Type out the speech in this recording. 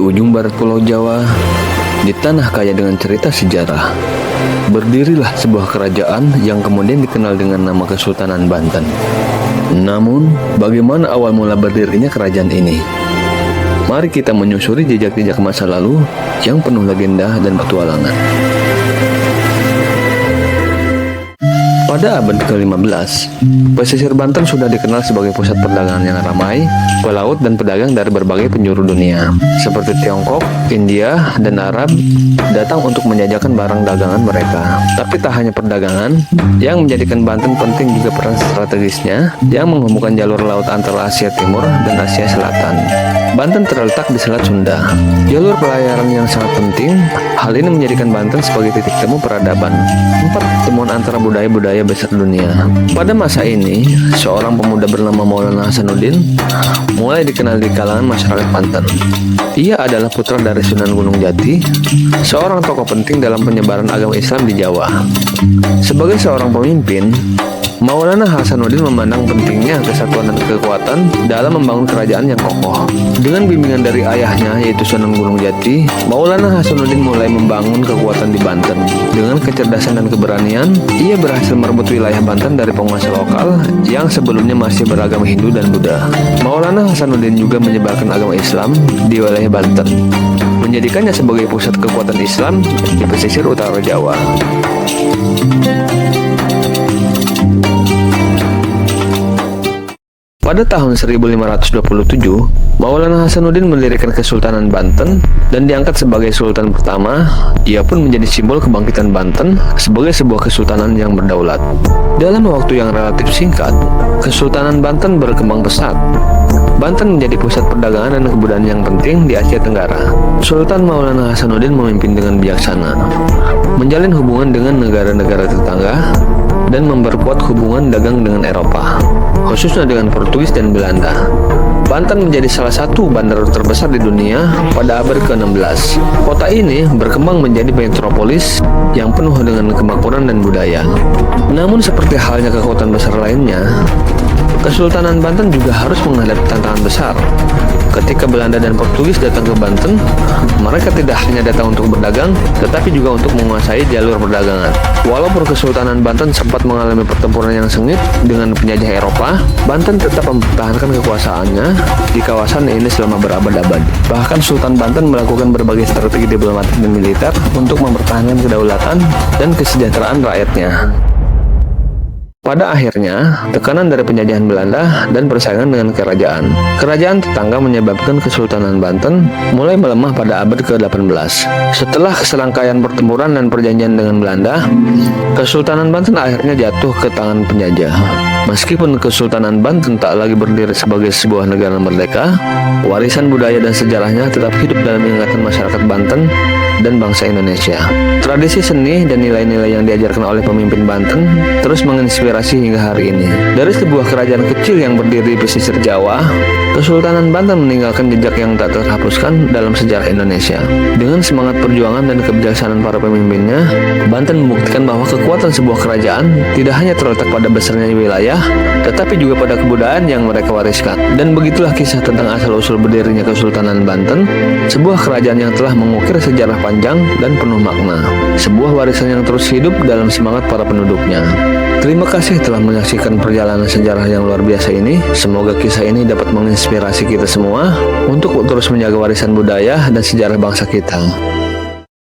ujung barat Pulau Jawa, di tanah kaya dengan cerita sejarah, berdirilah sebuah kerajaan yang kemudian dikenal dengan nama Kesultanan Banten. Namun, bagaimana awal mula berdirinya kerajaan ini? Mari kita menyusuri jejak-jejak masa lalu yang penuh legenda dan petualangan. Pada abad ke-15, pesisir Banten sudah dikenal sebagai pusat perdagangan yang ramai, pelaut dan pedagang dari berbagai penjuru dunia, seperti Tiongkok, India, dan Arab, datang untuk menjajakan barang dagangan mereka. Tapi tak hanya perdagangan, yang menjadikan Banten penting juga peran strategisnya, yang menghubungkan jalur laut antara Asia Timur dan Asia Selatan. Banten terletak di Selat Sunda, jalur pelayaran yang sangat penting. Hal ini menjadikan Banten sebagai titik temu peradaban, tempat pertemuan antara budaya-budaya besar dunia. Pada masa ini, seorang pemuda bernama Maulana Hasanuddin mulai dikenal di kalangan masyarakat Banten. Ia adalah putra dari Sunan Gunung Jati, seorang tokoh penting dalam penyebaran agama Islam di Jawa. Sebagai seorang pemimpin, Maulana Hasanuddin memandang pentingnya kesatuan dan kekuatan dalam membangun kerajaan yang kokoh. Dengan bimbingan dari ayahnya, yaitu Sunan Gunung Jati, Maulana Hasanuddin mulai membangun kekuatan di Banten. Dengan kecerdasan dan keberanian, ia berhasil merebut wilayah Banten dari penguasa lokal yang sebelumnya masih beragama Hindu dan Buddha. Maulana Hasanuddin juga menyebarkan agama Islam di wilayah Banten, menjadikannya sebagai pusat kekuatan Islam di pesisir utara Jawa. Pada tahun 1527, Maulana Hasanuddin mendirikan Kesultanan Banten dan diangkat sebagai Sultan pertama. Ia pun menjadi simbol kebangkitan Banten sebagai sebuah kesultanan yang berdaulat. Dalam waktu yang relatif singkat, Kesultanan Banten berkembang pesat. Banten menjadi pusat perdagangan dan kebudayaan yang penting di Asia Tenggara. Sultan Maulana Hasanuddin memimpin dengan bijaksana, menjalin hubungan dengan negara-negara tetangga, dan memperkuat hubungan dagang dengan Eropa, khususnya dengan Portugis dan Belanda. Banten menjadi salah satu bandar terbesar di dunia pada abad ke-16. Kota ini berkembang menjadi metropolis yang penuh dengan kemakmuran dan budaya. Namun seperti halnya kekuatan besar lainnya, Kesultanan Banten juga harus menghadapi tantangan besar. Ketika Belanda dan Portugis datang ke Banten, mereka tidak hanya datang untuk berdagang, tetapi juga untuk menguasai jalur perdagangan. Walaupun Kesultanan Banten sempat mengalami pertempuran yang sengit dengan penjajah Eropa, Banten tetap mempertahankan kekuasaannya di kawasan ini selama berabad-abad. Bahkan Sultan Banten melakukan berbagai strategi diplomatik dan militer untuk mempertahankan kedaulatan dan kesejahteraan rakyatnya. Pada akhirnya, tekanan dari penjajahan Belanda dan persaingan dengan kerajaan tetangga menyebabkan Kesultanan Banten mulai melemah pada abad ke-18. Setelah keselangkaian pertempuran dan perjanjian dengan Belanda, Kesultanan Banten akhirnya jatuh ke tangan penjajah. Meskipun Kesultanan Banten tak lagi berdiri sebagai sebuah negara merdeka, warisan budaya dan sejarahnya tetap hidup dalam ingatan masyarakat Banten dan bangsa Indonesia. Tradisi seni dan nilai-nilai yang diajarkan oleh pemimpin Banten terus menginspirasi hingga hari ini. Dari sebuah kerajaan kecil yang berdiri di pesisir Jawa, Kesultanan Banten meninggalkan jejak yang tak terhapuskan dalam sejarah Indonesia. Dengan semangat perjuangan dan kebijaksanaan para pemimpinnya, Banten membuktikan bahwa kekuatan sebuah kerajaan tidak hanya terletak pada besarnya wilayah, tetapi juga pada kebudayaan yang mereka wariskan. Dan begitulah kisah tentang asal-usul berdirinya Kesultanan Banten, sebuah kerajaan yang telah mengukir sejarah panjang dan penuh makna, sebuah warisan yang terus hidup dalam semangat para penduduknya. Terima kasih telah menyaksikan perjalanan sejarah yang luar biasa ini. Semoga kisah ini dapat menginspirasi kita semua untuk terus menjaga warisan budaya dan sejarah bangsa kita.